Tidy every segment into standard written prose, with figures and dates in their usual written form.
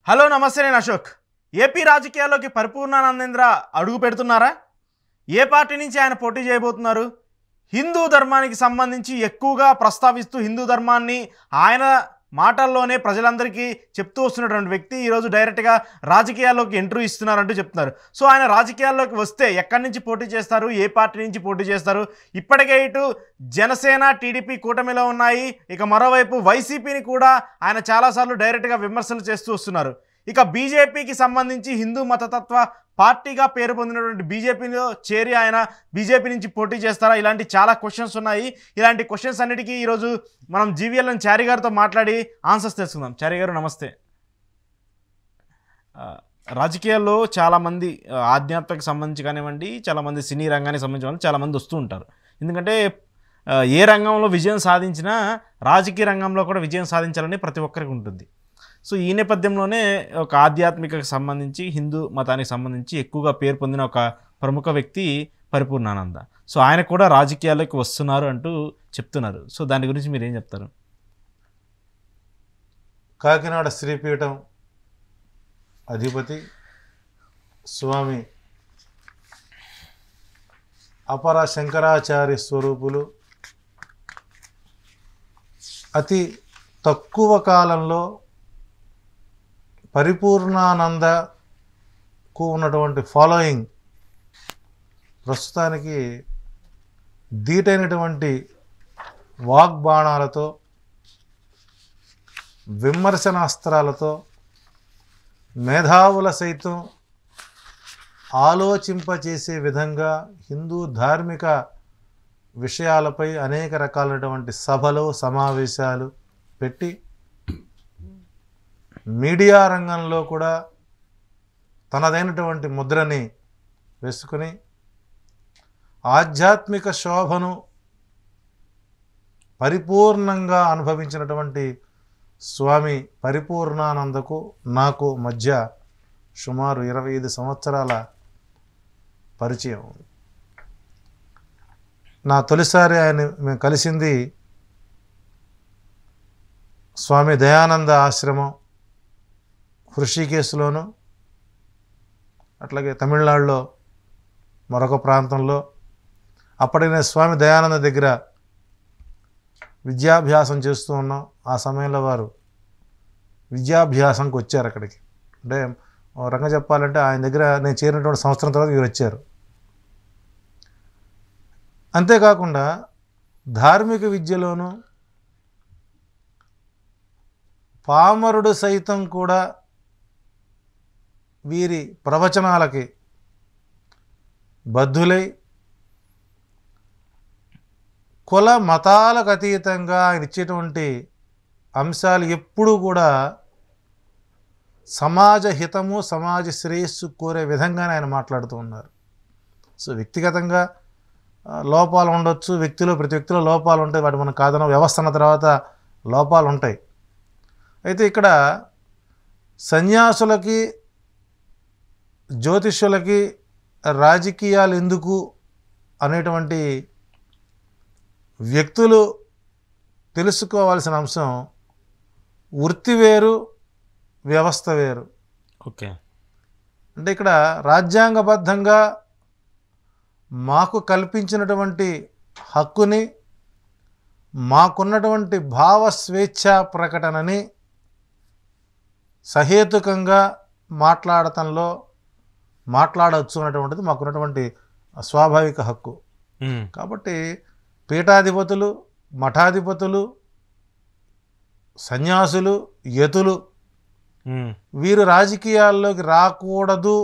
Hello నమస్తే నేను Ashok. AP రాజకీయాల్లోకి పరిపూర్ణానందేంద్ర అడుగు పెడుతున్నారా? ఏ పార్టీ నుంచి ఆయన పోటీ చేయబోతున్నారు? హిందూ ధర్మానికి సంబంధించి ఎక్కువగా ప్రస్తావిస్తూ హిందూ ధర్మాన్ని ఆయన మాటల్లోనే ప్రజలందరికీ చెప్తూ వస్తున్నటువంటి వ్యక్తి ఈరోజు డైరెక్ట్గా రాజకీయాల్లోకి ఎంట్రీ ఇస్తున్నారంటూ చెప్తున్నారు. సో ఆయన రాజకీయాల్లోకి వస్తే ఎక్కడి నుంచి పోటీ చేస్తారు, ఏ పార్టీ నుంచి పోటీ చేస్తారు? ఇప్పటికే ఇటు జనసేన టీడీపీ కూటమిలో ఉన్నాయి, ఇక మరోవైపు వైసీపీని కూడా ఆయన చాలాసార్లు డైరెక్ట్గా విమర్శలు చేస్తూ వస్తున్నారు. ఇక బీజేపీకి సంబంధించి హిందూ మతతత్వ పార్టీగా పేరు పొందినటువంటి బీజేపీలో చేరి ఆయన బీజేపీ నుంచి పోటీ చేస్తారా? ఇలాంటి చాలా క్వశ్చన్స్ ఉన్నాయి. ఇలాంటి క్వశ్చన్స్ అన్నిటికీ ఈరోజు మనం జీవీఎల్ఎన్ చారి గారితో మాట్లాడి ఆన్సర్స్ తెలుసుకుందాం. చారి గారు నమస్తే. రాజకీయాల్లో చాలామంది ఆధ్యాత్మిక సంబంధించి కానివ్వండి, చాలామంది సినీ రంగానికి సంబంధించిన చాలామంది వస్తూ ఉంటారు. ఎందుకంటే ఏ రంగంలో విజయం సాధించినా రాజకీయ రంగంలో కూడా విజయం సాధించాలని ప్రతి ఒక్కరికి ఉంటుంది. సో ఈ నేపథ్యంలోనే ఒక ఆధ్యాత్మికకు సంబంధించి హిందూ మతానికి సంబంధించి ఎక్కువగా పేరు పొందిన ఒక ప్రముఖ వ్యక్తి పరిపూర్ణానంద. సో ఆయన కూడా రాజకీయాల్లోకి వస్తున్నారు అంటూ చెప్తున్నారు. సో దాని గురించి మీరు ఏం చెప్తారు? కాకినాడ శ్రీపీఠం అధిపతి స్వామి అపర శంకరాచార్య స్వరూపులు అతి తక్కువ కాలంలో పరిపూర్ణానందకు ఉన్నటువంటి ఫాలోయింగ్ ప్రస్తుతానికి ధీటైనటువంటి వాగ్బాణాలతో, విమర్శనాస్త్రాలతో మేధావుల సైతం ఆలోచింపచేసే విధంగా హిందూ ధార్మిక విషయాలపై అనేక రకాలైనటువంటి సభలు సమావేశాలు పెట్టి మీడియా రంగంలో కూడా తనదైనటువంటి ముద్రని వేసుకుని ఆధ్యాత్మిక శోభను పరిపూర్ణంగా అనుభవించినటువంటి స్వామి పరిపూర్ణానందకు నాకు మధ్య సుమారు 25 సంవత్సరాల పరిచయం. నా తొలిసారి మేము కలిసింది స్వామి దయానంద ఆశ్రమం హృషికేశ్లోను, అట్లాగే తమిళనాడులో మరొక ప్రాంతంలో. అప్పటికి నేను స్వామి దయానంద దగ్గర విద్యాభ్యాసం చేస్తూ ఉన్నాం. ఆ సమయంలో వారు విద్యాభ్యాసంకి వచ్చారు అక్కడికి. అంటే రంగ చెప్పాలంటే ఆయన దగ్గర నేను చేరినటువంటి సంవత్సరం తర్వాత వీరు వచ్చారు. అంతేకాకుండా ధార్మిక విద్యలోనూ పామరుడు సైతం కూడా వీరి ప్రవచనాలకి బద్ధులై కుల మతాలకు అతీతంగా ఆయన ఇచ్చేటువంటి అంశాలు ఎప్పుడూ కూడా సమాజ హితము, సమాజ శ్రేయస్సు కోరే విధంగానే ఆయన మాట్లాడుతూ ఉన్నారు. సో వ్యక్తిగతంగా లోపాలు ఉండొచ్చు, ప్రతి వ్యక్తిలో లోపాలు ఉంటాయి, వాటి మనం కాదన వ్యవస్థ అన్న తర్వాత లోపాలు ఉంటాయి. అయితే ఇక్కడ సన్యాసులకి, జ్యోతిష్యులకి రాజకీయాలు ఎందుకు అనేటువంటి వ్యక్తులు తెలుసుకోవాల్సిన అంశం వృత్తి వేరు, వ్యవస్థ వేరు. ఓకే. అంటే ఇక్కడ రాజ్యాంగబద్ధంగా మాకు కల్పించినటువంటి హక్కుని, మాకున్నటువంటి భావ స్వేచ్ఛా ప్రకటనని సహేతుకంగా మాట్లాడవచ్చు అనేటువంటిది మాకున్నటువంటి స్వాభావిక హక్కు. కాబట్టి పీఠాధిపతులు, మఠాధిపతులు, సన్యాసులు, యతులు వీరు రాజకీయాల్లోకి రాకూడదు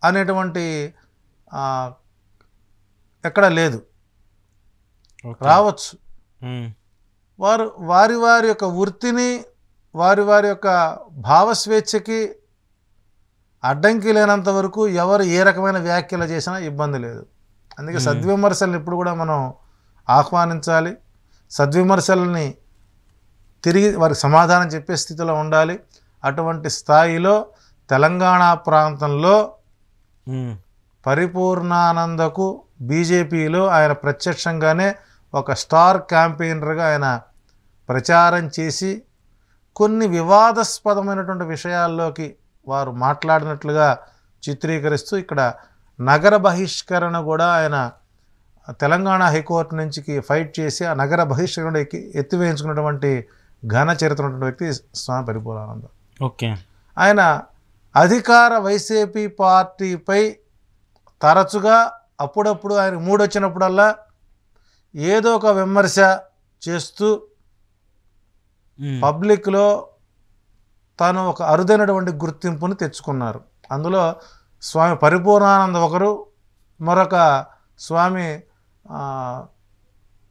అనేటువంటి ఎక్కడ లేదు. రావచ్చు. వారి యొక్క వృత్తిని, వారి యొక్క భావస్వేచ్ఛకి అడ్డంకి లేనంత వరకు ఎవరు ఏ రకమైన వ్యాఖ్యలు చేసినా ఇబ్బంది లేదు. అందుకే సద్విమర్శలను ఎప్పుడు కూడా మనం ఆహ్వానించాలి. సద్విమర్శలని తిరిగి వారికి సమాధానం చెప్పే స్థితిలో ఉండాలి. అటువంటి స్థాయిలో తెలంగాణ ప్రాంతంలో పరిపూర్ణానందకు బీజేపీలో ఆయన ప్రత్యక్షంగానే ఒక స్టార్ క్యాంపెయినర్గా ఆయన ప్రచారం చేసి కొన్ని వివాదాస్పదమైనటువంటి విషయాల్లోకి వారు మాట్లాడినట్లుగా చిత్రీకరిస్తూ ఇక్కడ నగర బహిష్కరణ కూడా ఆయన తెలంగాణ హైకోర్టు నుంచి ఫైట్ చేసి ఆ నగర బహిష్కరణ ఎత్తివేయించుకున్నటువంటి ఘన చరిత్ర ఉన్నటువంటి వ్యక్తి స్వామి పరిపూర్ణానంద. ఓకే. ఆయన అధికార వైసీపీ పార్టీపై తరచుగా అప్పుడప్పుడు ఆయన మూడొచ్చినప్పుడల్లా ఏదో ఒక విమర్శ చేస్తూ పబ్లిక్లో తాను ఒక అరుదైనటువంటి గుర్తింపును తెచ్చుకున్నారు. అందులో స్వామి పరిపూర్ణానంద ఒకరు, మరొక స్వామి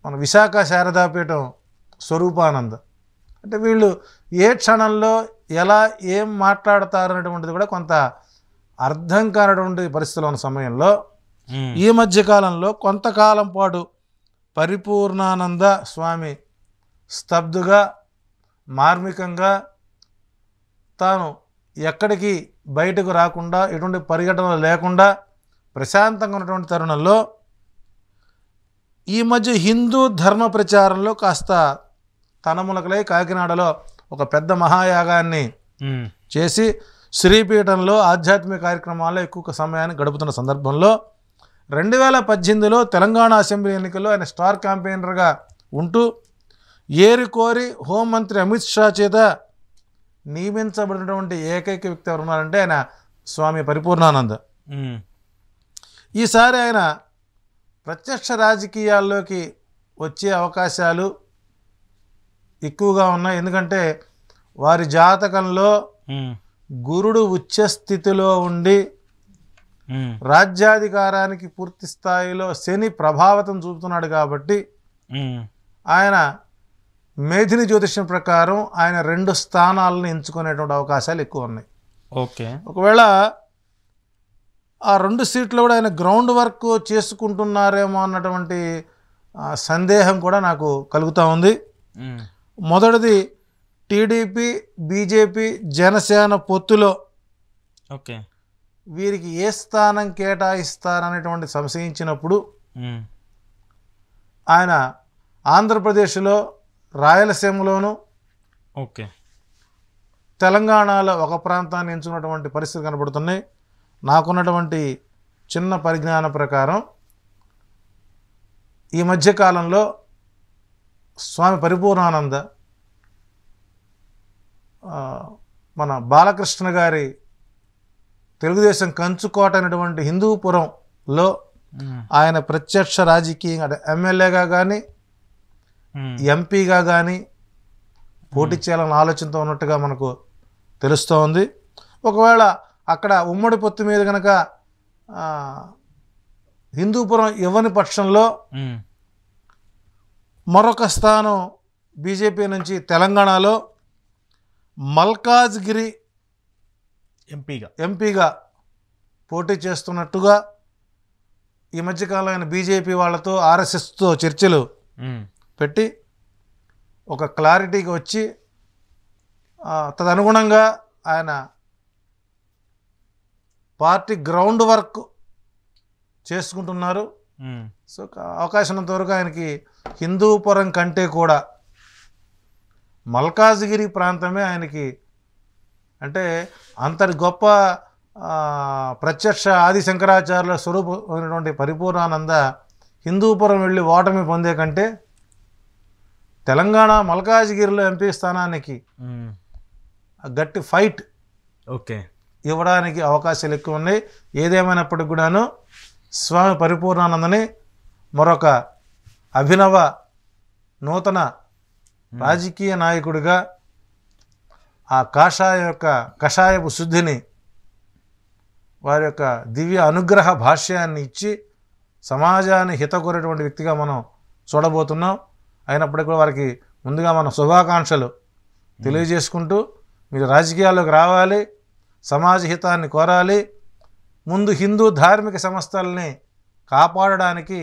మన విశాఖ శారదాపీఠం స్వరూపానంద. అంటే వీళ్ళు ఏ క్షణంలో ఎలా ఏం మాట్లాడతారు అనేటువంటిది కూడా కొంత అర్థం కానటువంటి పరిస్థితులు ఉన్న సమయంలో ఈ మధ్యకాలంలో కొంతకాలం పాటు పరిపూర్ణానంద స్వామి స్తబ్దుగా మార్మికంగా తాను ఎక్కడికి బయటకు రాకుండా ఎటువంటి పరిఘటనలు లేకుండా ప్రశాంతంగా ఉన్నటువంటి తరుణంలో ఈ మధ్య హిందూ ధర్మ ప్రచారంలో కాస్త తనములకలై కాకినాడలో ఒక పెద్ద మహాయాగాన్ని చేసి శ్రీపీఠంలో ఆధ్యాత్మిక కార్యక్రమాల్లో ఎక్కువ సమయాన్ని గడుపుతున్న సందర్భంలో 2018లో తెలంగాణ అసెంబ్లీ ఎన్నికల్లో ఆయన స్టార్ క్యాంపెయినర్గా ఉంటూ ఏరికోరి హోంమంత్రి అమిత్ షా చేత నియమించబడినటువంటి ఏకైక వ్యక్తి ఎవరు ఉన్నారంటే ఆయన స్వామి పరిపూర్ణానంద. ఈసారి ఆయన ప్రత్యక్ష రాజకీయాల్లోకి వచ్చే అవకాశాలు ఎక్కువగా ఉన్నాయి. ఎందుకంటే వారి జాతకంలో గురుడు ఉచ్చ స్థితిలో ఉండి రాజ్యాధికారానికి పూర్తి స్థాయిలో శని ప్రభావితం చూపుతున్నాడు కాబట్టి ఆయన మేధిని జ్యోతిష్యం ప్రకారం ఆయన 2 స్థానాలను ఎంచుకునేటువంటి అవకాశాలు ఎక్కువ ఉన్నాయి. ఓకే. ఒకవేళ ఆ 2 సీట్లు కూడా ఆయన గ్రౌండ్ వర్క్ చేసుకుంటున్నారేమో అన్నటువంటి సందేహం కూడా నాకు కలుగుతూ ఉంది. మొదటిది టీడీపీ బీజేపీ జనసేన పొత్తులో ఓకే వీరికి ఏ స్థానం కేటాయిస్తారనేటువంటి సంశయించినప్పుడు ఆయన ఆంధ్రప్రదేశ్లో రాయలసీమలోను ఓకే తెలంగాణలో ఒక ప్రాంతాన్ని ఎంచుకున్నటువంటి పరిస్థితి కనబడుతున్నాయి. నాకున్నటువంటి చిన్న పరిజ్ఞానం ప్రకారం ఈ మధ్యకాలంలో స్వామి పరిపూర్ణానంద మన బాలకృష్ణ గారి తెలుగుదేశం కంచుకోట అయినటువంటి హిందూపురంలో ఆయన ప్రత్యక్ష రాజకీయంగా అంటే ఎమ్మెల్యేగా కానీ ఎంపీగా కానీ పోటీ చేయాలన్న ఆలోచనతో ఉన్నట్టుగా మనకు తెలుస్తూ ఉంది. ఒకవేళ అక్కడ ఉమ్మడి పొత్తు మీద కనుక హిందూపురం ఇవ్వని పక్షంలో మరొక స్థానం బీజేపీ నుంచి తెలంగాణలో మల్కాజ్గిరి ఎంపీగా పోటీ చేస్తున్నట్టుగా ఈ మధ్యకాలంలో ఆయన బీజేపీ వాళ్ళతో ఆర్ఎస్ఎస్తో చర్చలు పెట్టి ఒక క్లారిటీకి వచ్చి తదనుగుణంగా ఆయన పార్టీ గ్రౌండ్ వర్క్ చేసుకుంటున్నారు. సో అవకాశం ఉన్నంతవరకు ఆయనకి హిందూపురం కంటే కూడా మల్కాజ్గిరి ప్రాంతమే ఆయనకి అంటే అంతటి గొప్ప ప్రత్యక్ష ఆది శంకరాచార్యుల స్వరూపమైనటువంటి పరిపూర్ణానంద హిందూపురం వెళ్ళి ఓటమి పొందే కంటే తెలంగాణ మల్కాజ్గిరిలో ఎంపీ స్థానానికి గట్టి ఫైట్ ఓకే ఇవ్వడానికి అవకాశాలు ఎక్కువ ఉన్నాయి. ఏదేమైనప్పటికి కూడాను స్వామి పరిపూర్ణానందని మరొక అభినవ నూతన రాజకీయ నాయకుడిగా ఆ కషాయపు శుద్ధిని వారి యొక్క దివ్య అనుగ్రహ భాష్యాన్ని ఇచ్చి సమాజాన్ని హితకోరేటువంటి వ్యక్తిగా మనం చూడబోతున్నాం. అయినప్పటికీ కూడా వారికి ముందుగా మన శుభాకాంక్షలు తెలియజేసుకుంటూ మీరు రాజకీయాల్లోకి రావాలి, సమాజ హితాన్ని కోరాలి, ముందు హిందూ ధార్మిక సంస్థల్ని కాపాడడానికి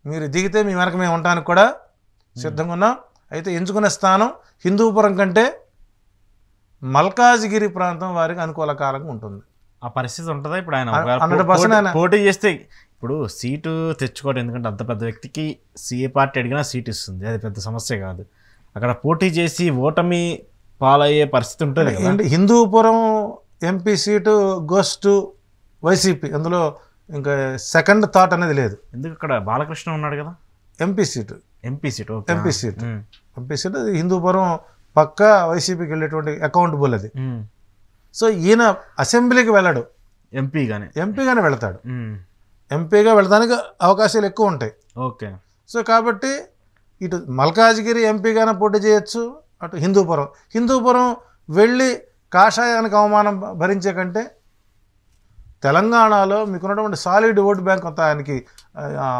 మీరు దిగితే మీ వెనక మేము ఉండడానికి కూడా సిద్ధంగా ఉన్నాం. అయితే ఎంచుకునే స్థానం హిందూపురం కంటే మల్కాజ్గిరి ప్రాంతం వారికి అనుకూలకరంగా ఉంటుంది. ఆ పరిస్థితి ఉంటుందా ఇప్పుడు? ఆయన 100% పోటీ చేస్తే ఇప్పుడు సీటు తెచ్చుకోవడం, ఎందుకంటే అంత పెద్ద వ్యక్తికి సీఏ పార్టీ అడిగినా సీట్ ఇస్తుంది, అది పెద్ద సమస్య కాదు. అక్కడ పోటీ చేసి ఓటమి పాలయ్యే పరిస్థితి ఉంటుంది కదా. ఏంటి Hindupuram MP seat goes to YCP, అందులో ఇంకా సెకండ్ థాట్ అనేది లేదు. ఎందుకు ఇక్కడ బాలకృష్ణ ఉన్నాడు కదా MP seat MP seat MP seat అది హిందూపురం పక్క వైసీపీకి వెళ్ళేటువంటి అకౌంటబుల్ అది. సో ఈయన అసెంబ్లీకి వెళ్ళాడు, ఎంపీగానే వెళతాడు. ఎంపీగా వెళ్ళడానికి అవకాశాలు ఎక్కువ ఉంటాయి. ఓకే. సో కాబట్టి ఇటు మల్కాజ్గిరి ఎంపీగానే పోటీ చేయొచ్చు, అటు హిందూపురం వెళ్ళి కాషాయానికి అవమానం భరించే కంటే తెలంగాణలో మీకున్నటువంటి సాలిడ్ ఓట్ బ్యాంక్ కొంత ఆయనకి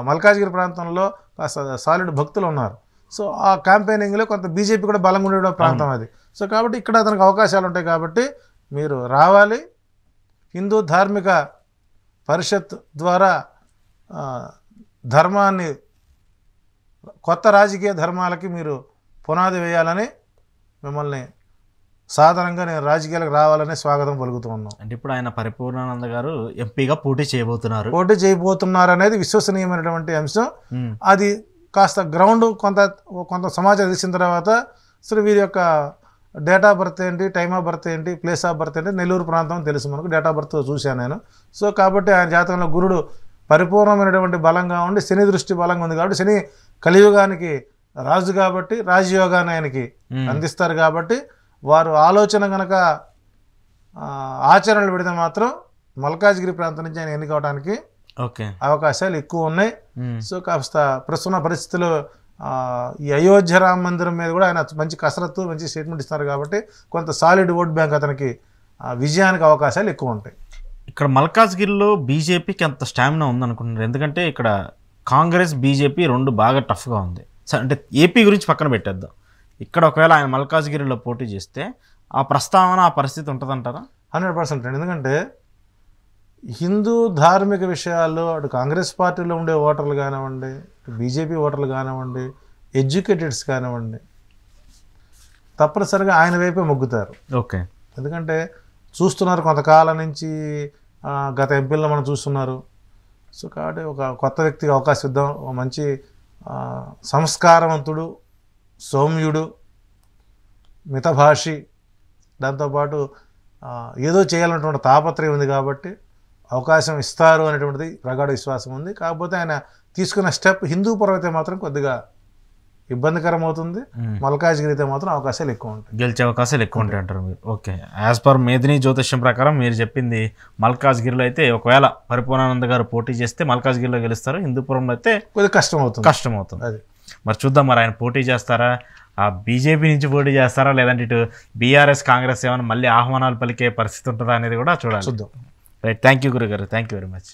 మల్కాజ్గిరి ప్రాంతంలో కాస్త సాలిడ్ భక్తులు ఉన్నారు. సో ఆ క్యాంపెయినింగ్లో కొంత బీజేపీ కూడా బలంగా ఉండే ప్రాంతం అది. సో కాబట్టి ఇక్కడ అతనికి అవకాశాలు ఉంటాయి. కాబట్టి మీరు రావాలి, హిందూ ధార్మిక పరిషత్ ద్వారా ధర్మాన్ని, కొత్త రాజకీయ ధర్మాలకి మీరు పునాది వేయాలని మిమ్మల్ని సాధారణంగా నేను రాజకీయాలకు రావాలని స్వాగతం పలుకుతూ ఉన్నాం. అంటే ఇప్పుడు ఆయన పరిపూర్ణానంద గారు ఎంపీగా పోటీ చేయబోతున్నారు అనేది విశ్వసనీయమైనటువంటి అంశం. అది కాస్త గ్రౌండ్ కొంత సమాచారం తెలిసిన తర్వాత అసలు వీరి యొక్క డేట్ ఆఫ్ బర్త్ ఏంటి, టైమ్ ఆఫ్ బర్త్ ఏంటి, ప్లేస్ ఆఫ్ బర్త్ ఏంటి, నెల్లూరు ప్రాంతం తెలుసు మనకు, డేట్ ఆఫ్ బర్త్ చూశాను నేను. సో కాబట్టి ఆయన జాతకంలో గురుడు పరిపూర్ణమైనటువంటి బలంగా ఉండి శని దృష్టి బలంగా ఉంది కాబట్టి శని కలియుగానికి రాజు కాబట్టి రాజయోగాన్ని ఆయనకి అందిస్తారు. కాబట్టి వారు ఆలోచన కనుక ఆచరణలు పెడితే మాత్రం మల్కాజ్గిరి ప్రాంతం నుంచి ఆయన ఎన్నికవడానికి అవకాశాలు ఎక్కువ ఉన్నాయి. సో కాస్త ప్రస్తుత పరిస్థితుల్లో ఈ అయోధ్య రామ మందిరం మీద కూడా ఆయన మంచి కసరత్తు, మంచి స్టేట్మెంట్ ఇస్తారు. కాబట్టి కొంత సాలిడ్ ఓట్ బ్యాంక్ అతనికి విజయానికి అవకాశాలు ఎక్కువ ఉంటాయి. ఇక్కడ మల్కాజ్గిరిలో బీజేపీకి అంత స్టామినా ఉందనుకుంటున్నారు, ఎందుకంటే ఇక్కడ కాంగ్రెస్ బీజేపీ రెండు బాగా టఫ్గా ఉంది. అంటే ఏపీ గురించి పక్కన పెట్టేద్దాం, ఇక్కడ ఒకవేళ ఆయన మల్కాజ్గిరిలో పోటీ చేస్తే ఆ ప్రస్తావన, ఆ పరిస్థితి ఉంటుందంటారా? 100%. ఎందుకంటే హిందూ ధార్మిక విషయాల్లో అటు కాంగ్రెస్ పార్టీలో ఉండే ఓటర్లు కానివ్వండి, బీజేపీ ఓటర్లు కానివ్వండి, ఎడ్యుకేటెడ్స్ కానివ్వండి, తప్పనిసరిగా ఆయన వైపే మొగ్గుతారు. ఓకే. ఎందుకంటే చూస్తున్నారు కొంతకాలం నుంచి, గత ఎంపీలను మనం చూస్తున్నారు. సో కాబట్టి ఒక కొత్త వ్యక్తికి అవకాశం ఇద్దాం, మంచి సంస్కారవంతుడు, సౌమ్యుడు, మితభాషి, దాంతోపాటు ఏదో చేయాలన్నటువంటి తాపత్రయం ఉంది కాబట్టి అవకాశం ఇస్తారు అనేటువంటిది ప్రగాఢ విశ్వాసం ఉంది. కాకపోతే ఆయన తీసుకున్న స్టెప్ హిందూపురం అయితే మాత్రం కొద్దిగా ఇబ్బందికరం అవుతుంది, మల్కాజ్గిరి అయితే మాత్రం అవకాశాలు ఎక్కువ ఉంటాయి, గెలిచే అవకాశాలు ఎక్కువ ఉంటాయి అంటారు మీరు. ఓకే. యాజ్ పర్ మేదిని జ్యోతిష్యం ప్రకారం మీరు చెప్పింది మల్కాజ్గిరిలో అయితే ఒకవేళ పరిపూర్ణానంద గారు పోటీ చేస్తే మల్కాజ్గిరిలో గెలుస్తారు, హిందూపురంలో అయితే కొద్దిగా కష్టం అవుతుంది. అది మరి చూద్దాం, మరి ఆయన పోటీ చేస్తారా, ఆ బీజేపీ నుంచి పోటీ చేస్తారా, లేదంటే ఇటు బీఆర్ఎస్ కాంగ్రెస్ ఏమైనా మళ్ళీ ఆహ్వానాలు పలికే పరిస్థితి ఉంటుందా అనేది కూడా చూడాలి. చూద్దాం. రైట్. థ్యాంక్ యూ గురుగారు, థ్యాంక్ యూ వెరీ మచ్.